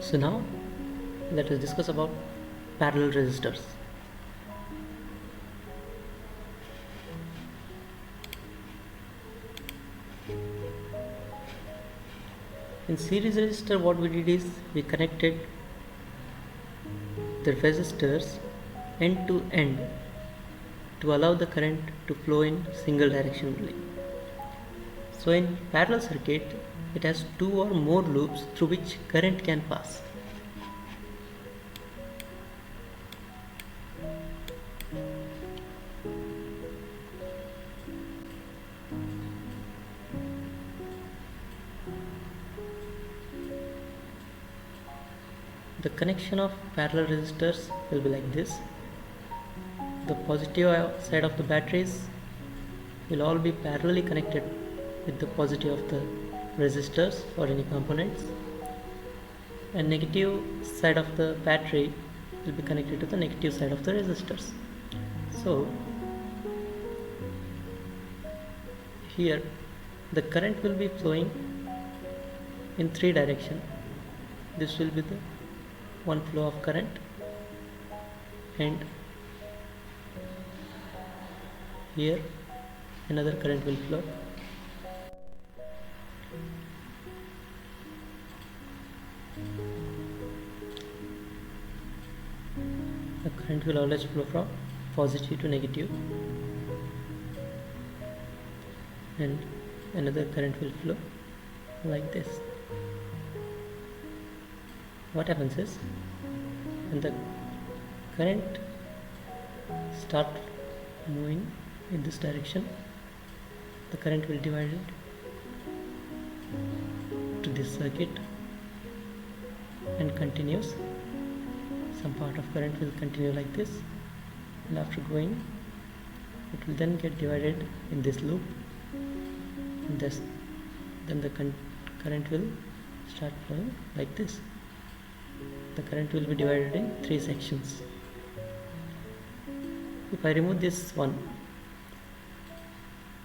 So now let us discuss about parallel resistors. In series resistor, what we did is we connected the resistors end to end to allow the current to flow in single direction only. So in parallel circuit, it has two or more loops through which current can pass. The connection of parallel resistors will be like this. The positive side of the batteries will all be parallelly connected with the positive of the resistors or any components, and negative side of the battery will be connected to the negative side of the resistors. So here the current will be flowing in three directions. This will be the one flow of current, and here another current will flow. The current will always flow from positive to negative, and another current will flow like this. What happens is, when the current start moving in this direction, the current will divide it to this circuit and continues. Some part of current will continue like this, and after going, it will then get divided in this loop, and then the current will start flowing like this. The current will be divided in three sections. If I remove this one,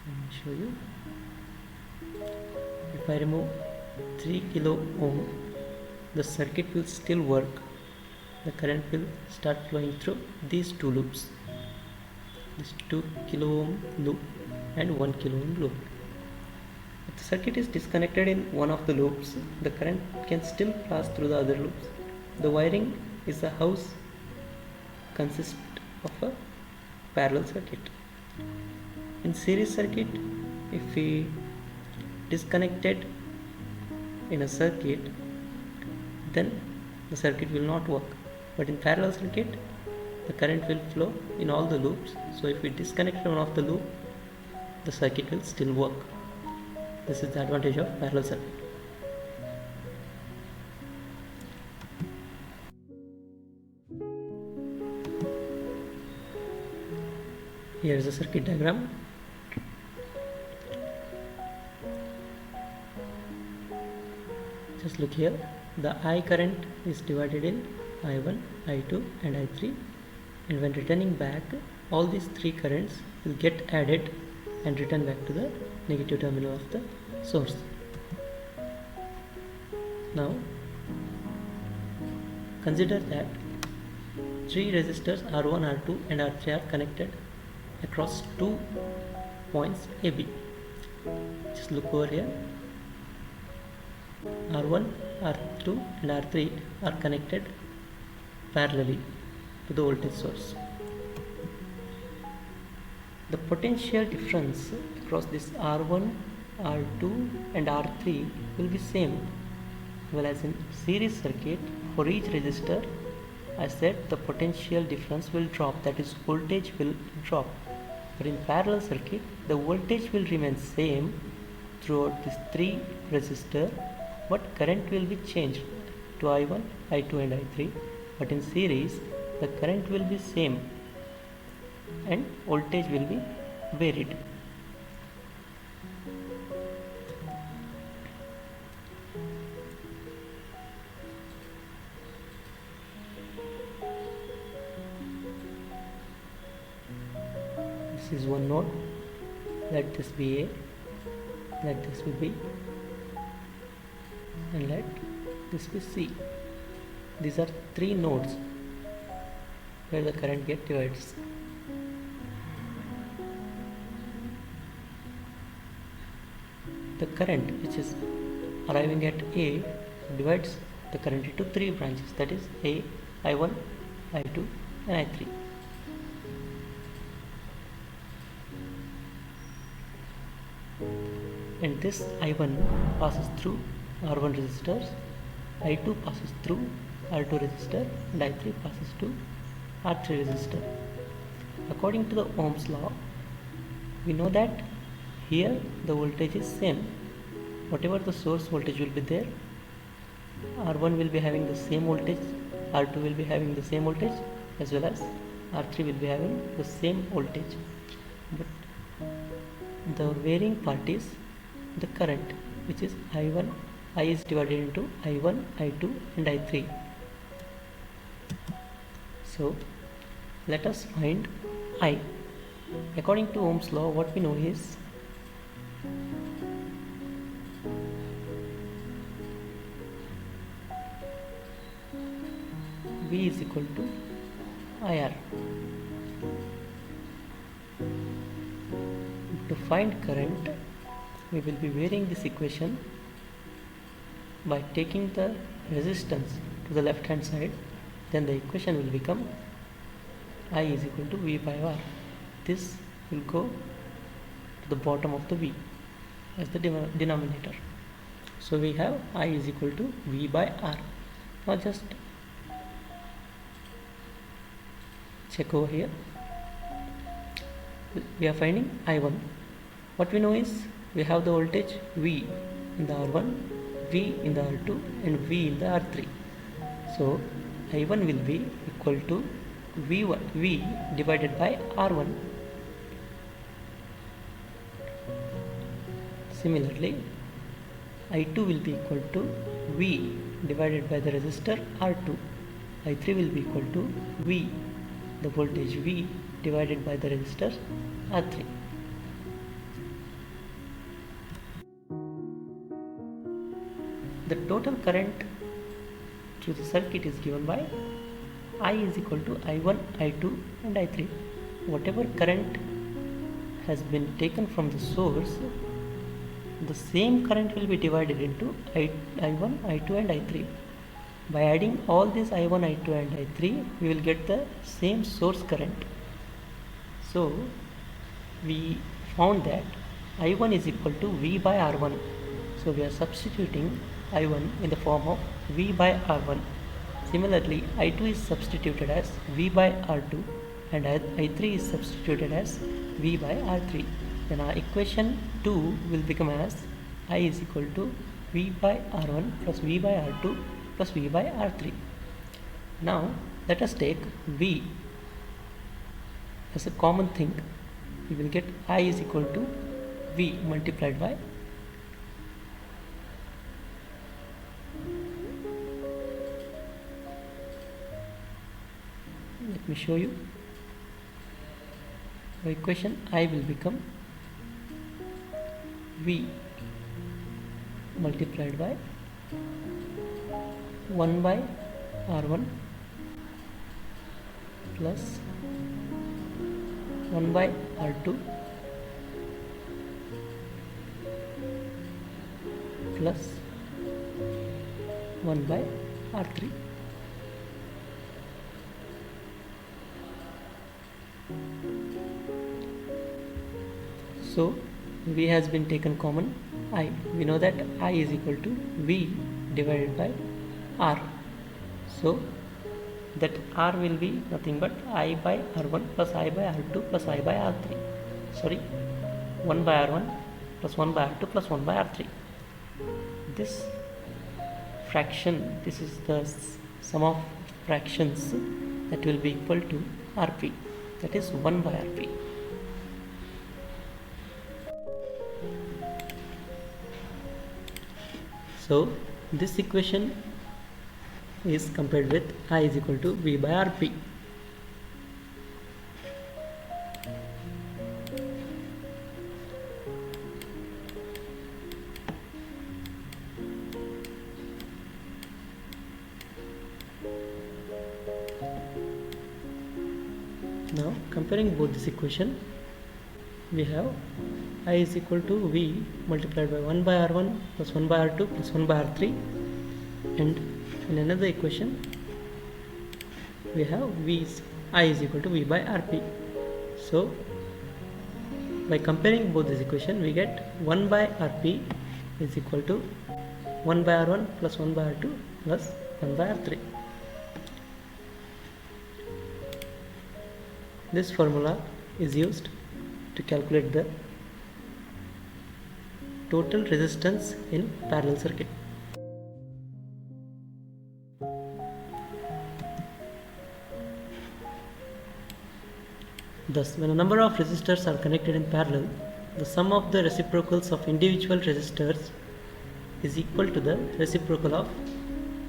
let me show you. If I remove 3 kilo ohm, the circuit will still work. The current will start flowing through these two loops, this 2 kilo ohm loop and 1 kilo ohm loop. If the circuit is disconnected in one of the loops, the current can still pass through the other loops. The wiring is a house consists of a parallel circuit. In series circuit, if we disconnected in a circuit, then the circuit will not work. But in parallel circuit, the current will flow in all the loops. So if we disconnect one of the loop, the circuit will still work. This is the advantage of parallel circuit. Here is the circuit diagram. Just look here. The I current is divided in I1, I2 and I3, and when returning back, all these three currents will get added and return back to the negative terminal of the source. Now consider that three resistors R1, R2 and R3 are connected across 2 points AB. Just look over here. R1, R2 and R3 are connected parallelly to the voltage source. The potential difference across this R1, R2 and R3 will be same. Well, as in series circuit, for each resistor, I said the potential difference will drop, that is voltage will drop. But in parallel circuit, the voltage will remain same throughout these three resistors, but current will be changed to I1, I2 and I3. But in series, the current will be same and voltage will be varied. This is one node. Let this be A, let this be B, and let this be C. these are three nodes where the current get divides. The current which is arriving at A divides the current into three branches, that is A, I1, I2 and I3. And this I1 passes through R1 resistors, I2 passes through R2 resistor and I3 passes to R3 resistor. According to the Ohm's law, we know that here the voltage is same. Whatever the source voltage will be there, R1 will be having the same voltage, R2 will be having the same voltage, as well as R3 will be having the same voltage. But the varying part is the current, which is I1. I is divided into I1, I2 and I3. So let us find I. According to Ohm's law, what we know is V is equal to IR. To find current, we will be varying this equation by taking the resistance to the left hand side. Then the equation will become I is equal to V by R. This will go to the bottom of the V as the denominator. So we have I is equal to V by R. Now just check over here. We are finding I1. What we know is we have the voltage V in the R1, V in the R2 and V in the R3. So I1 will be equal to V divided by R1. Similarly, I2 will be equal to V divided by the resistor R2. I3 will be equal to V, the voltage V divided by the resistor R3. The total current through the circuit is given by I is equal to I1, I2 and I3. Whatever current has been taken from the source, the same current will be divided into I1, I2 and I3. By adding all these I1, I2 and I3, we will get the same source current. So we found that I1 is equal to V by R1. So we are substituting I1 in the form of V by R1. Similarly, I2 is substituted as V by R2 and I3 is substituted as V by R3. Then our equation 2 will become as I is equal to V by R1 plus V by R2 plus V by R3. Now let us take V as a common thing. We will get I is equal to V multiplied by let me show you. The equation I will become V multiplied by 1 by R1 plus 1 by R2 plus 1 by R3. So V has been taken common. I, we know that I is equal to V divided by R. So that R will be nothing but I by R1 plus I by R2 plus I by R3. Sorry, 1 by R1 plus 1 by R2 plus 1 by R3. This fraction, this is the sum of fractions that will be equal to Rp, that is 1 by Rp. So this equation is compared with I is equal to V by Rp. Now comparing both this equation, we have I is equal to V multiplied by 1 by R1 plus 1 by R2 plus 1 by R3, and in another equation we have I is equal to V by RP. So by comparing both this equation, we get 1 by Rp is equal to 1 by R1 plus 1 by R2 plus 1 by R3. This formula is used to calculate the total resistance in parallel circuit. Thus, when a number of resistors are connected in parallel, the sum of the reciprocals of individual resistors is equal to the reciprocal of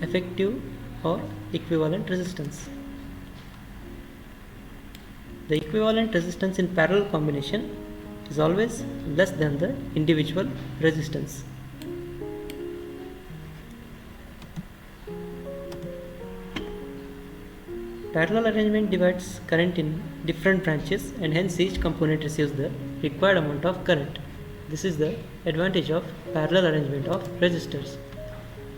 effective or equivalent resistance. The equivalent resistance in parallel combination is always less than the individual resistance. Parallel arrangement divides current in different branches, and hence each component receives the required amount of current. This is the advantage of parallel arrangement of resistors.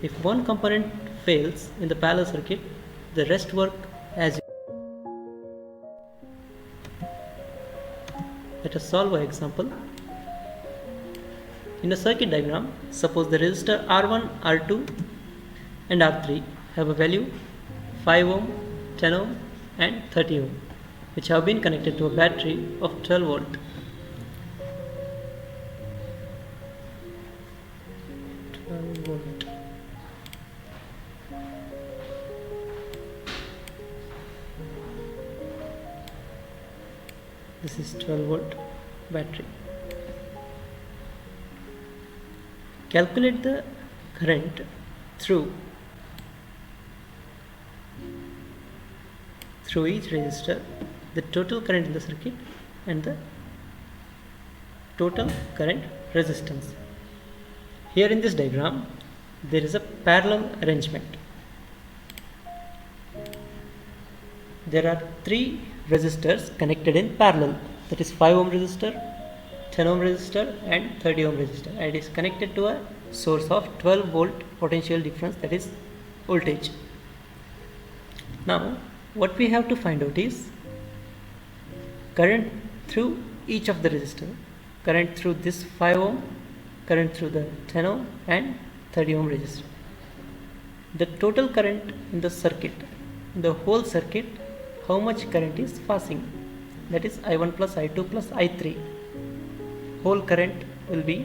If one component fails in the parallel circuit, the rest work as usual. Let us solve an example. In a circuit diagram, suppose the resistor R1, R2 and R3 have a value 5 ohm, 10 ohm and 30 ohm, which have been connected to a battery of 12 volt. This is 12 volt battery. Calculate the current through each resistor, the total current in the circuit and the total current resistance. Here in this diagram, there is a parallel arrangement. There are 3 resistors connected in parallel, that is 5 ohm resistor, 10 ohm resistor and 30 ohm resistor, and it is connected to a source of 12 volt potential difference, that is voltage. Now what we have to find out is current through each of the resistor, current through this 5 ohm, current through the 10 ohm and 30 ohm resistor. The total current in the circuit, in the whole circuit, how much current is passing, that is I1 plus I2 plus I3. Whole current will be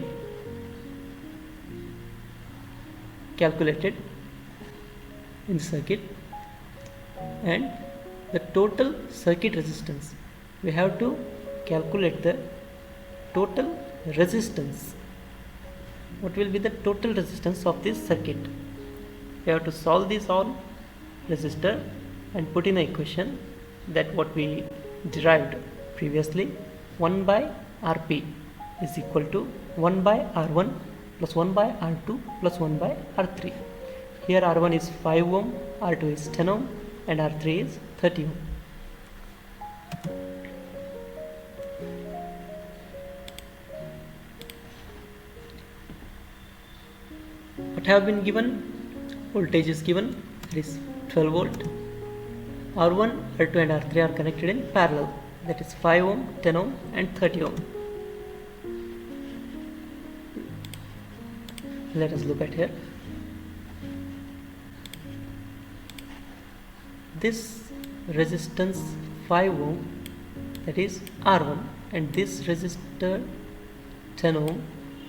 calculated in the circuit, and the total circuit resistance, we have to calculate the total resistance. What will be the total resistance of this circuit? We have to solve this all resistor and put in an equation that what we derived previously. 1 by Rp is equal to 1 by R1 plus 1 by R2 plus 1 by R3. Here R1 is 5 ohm, R2 is 10 ohm and R3 is 30 ohm. What have been given? Voltage is given, that is 12 volt. R1, R2 and R3 are connected in parallel, that is 5 ohm, 10 ohm and 30 ohm. Let us look at here. This resistance 5 ohm, that is R1, and this resistor 10 ohm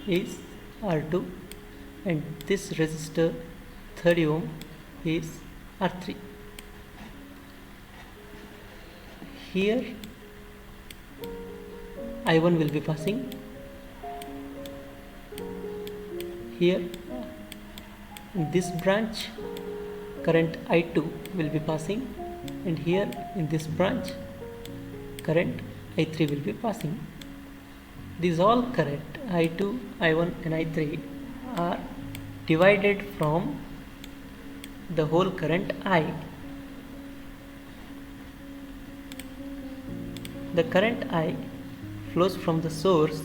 is R2, and this resistor 30 ohm is R3. Here I1 will be passing, here in this branch current I2 will be passing, and here in this branch current I3 will be passing. These all current I2, I1 and I3 are divided from the whole current I. the current I flows from the source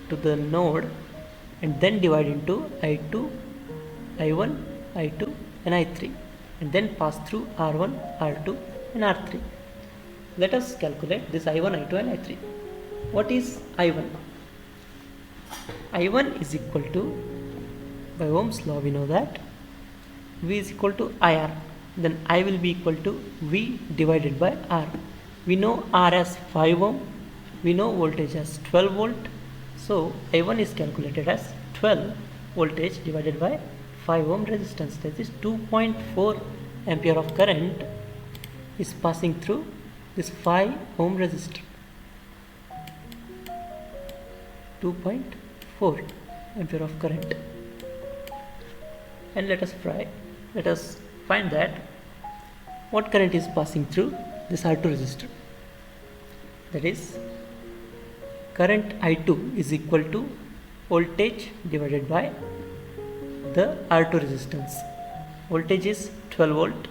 to the node and then divide into I2, I1, I2 and I3 and then pass through R1, R2 and R3. Let us calculate this I1, I2 and I3. What is I1? I1 is equal to, by Ohm's law we know that V is equal to IR, then I will be equal to V divided by R. We know R as 5 ohm, we know voltage as 12 volt, so I1 is calculated as 12 voltage divided by 5 ohm resistance, that is 2.4 ampere of current is passing through this 5 ohm resistor. 2.4 ampere of current. And let us find that what current is passing through this R2 resistor. That is, current I2 is equal to voltage divided by the R2 resistance. Voltage is 12 volt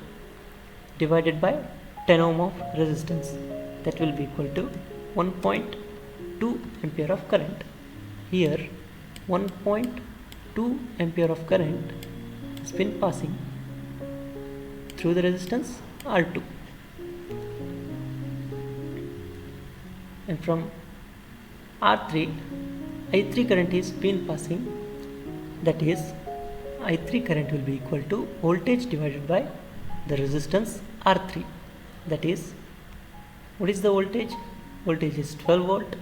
divided by 10 ohm of resistance, that will be equal to 1.2 ampere of current. Here 1.2 ampere of current has been passing through the resistance R2, and from R3 I3 current is been passing, that is I3 current will be equal to voltage divided by the resistance R3. That is, what is the voltage? Voltage is 12 volt,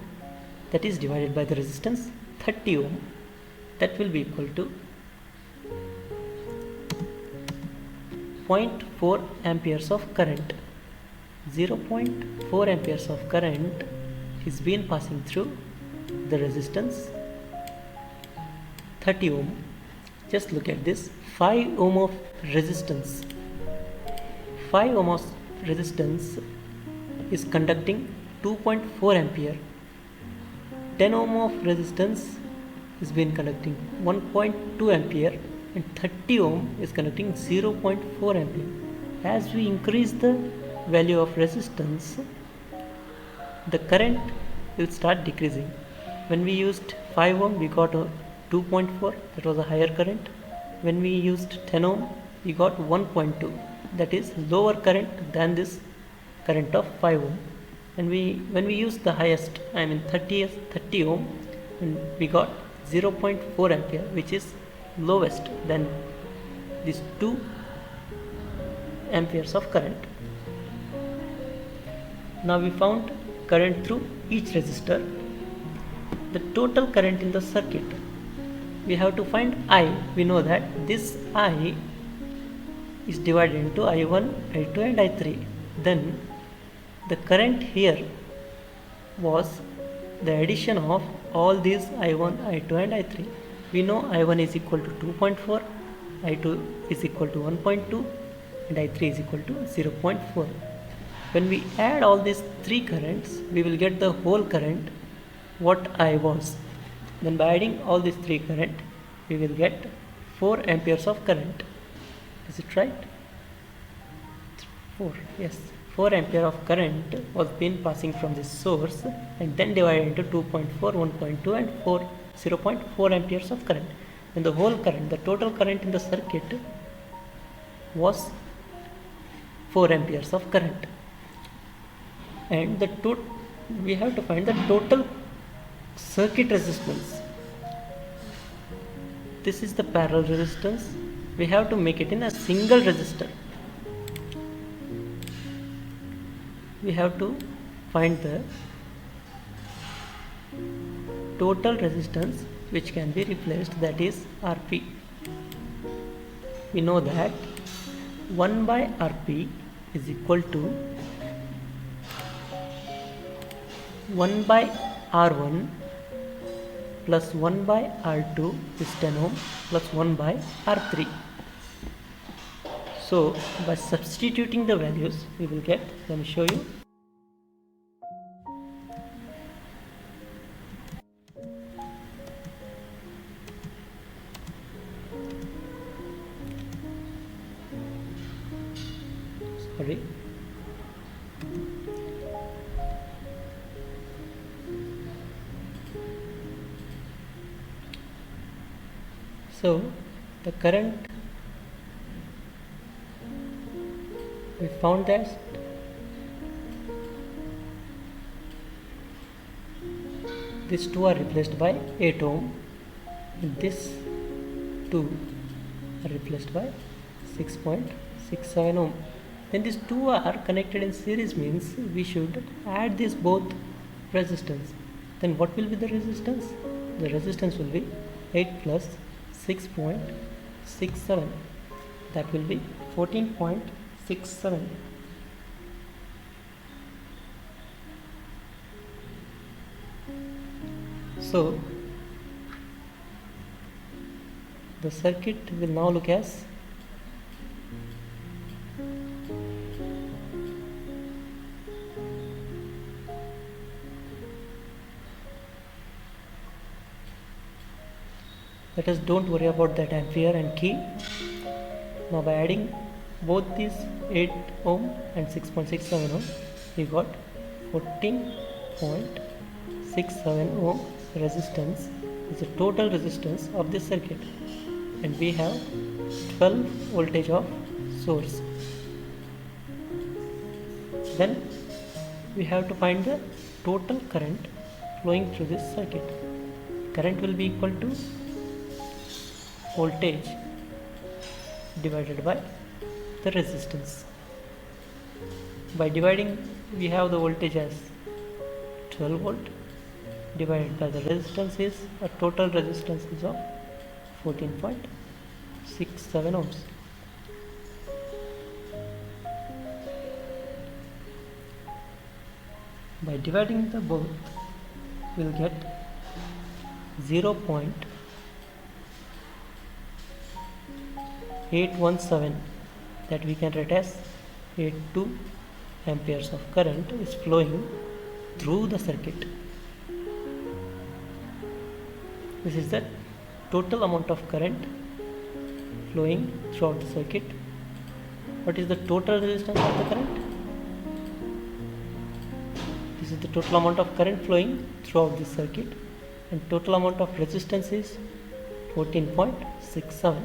that is divided by the resistance 30 ohm, that will be equal to 0.4 amperes of current. 0.4 amperes of current is been passing through the resistance 30 ohm. Just look at this, 5 ohm of resistance. 5 ohm of resistance is conducting 2.4 ampere. 10 ohm of resistance is been conducting 1.2 ampere and 30 ohm is conducting 0.4 ampere. As we increase the value of resistance, the current will start decreasing. When we used 5 ohm we got a 2.4, that was a higher current. When we used 10 ohm we got 1.2, that is lower current than this current of 5 ohm. And when we use the highest, 30 ohm, and we got 0.4 ampere, which is lowest than these 2 amperes of current. Now we found current through each resistor. The total current in the circuit, we have to find I. We know that this I is divided into I1, I2 and I3. Then the current here was the addition of all these I1, I2 and I3. We know I1 is equal to 2.4, I2 is equal to 1.2 and I3 is equal to 0.4. When we add all these three currents, we will get the whole current what I was. Then by adding all these three current, we will get 4 amperes of current. Is it right? 4, yes. 4 ampere of current was been passing from this source and then divided into 2.4, 1.2 and 0.4 amperes of current. And the whole current, the total current in the circuit was 4 amperes of current. And we have to find the total circuit resistance. This is the parallel resistance. We have to make it in a single resistor. We have to find the total resistance which can be replaced, that is Rp. We know that 1 by Rp is equal to 1 by R1 plus 1 by R2 is 10 ohm plus 1 by R3. So by substituting the values we will get, let me show you. Sorry. So the current, we found that these two are replaced by 8 ohm and this two are replaced by 6.67 ohm. Then these two are connected in series, means we should add these both resistance. Then what will be the resistance? The resistance will be 8 plus 6.67, that will be 14.67. So the circuit will now look as let us don't worry about that ampere and key. Now by adding both these 8 ohm and 6.67 ohm, we got 14.67 ohm resistance is the total resistance of this circuit, and we have 12 voltage of source. Then we have to find the total current flowing through this circuit. Current will be equal to voltage divided by the resistance. By dividing, we have the voltage as 12 volt divided by the resistance is a total resistance is of 14.67 ohms. By dividing the both, we'll get 0.817, that we can write as 82 amperes of current is flowing through the circuit. This is the total amount of current flowing throughout the circuit. What is the total resistance of the current? This is the total amount of current flowing throughout this circuit, and total amount of resistance is 14.67.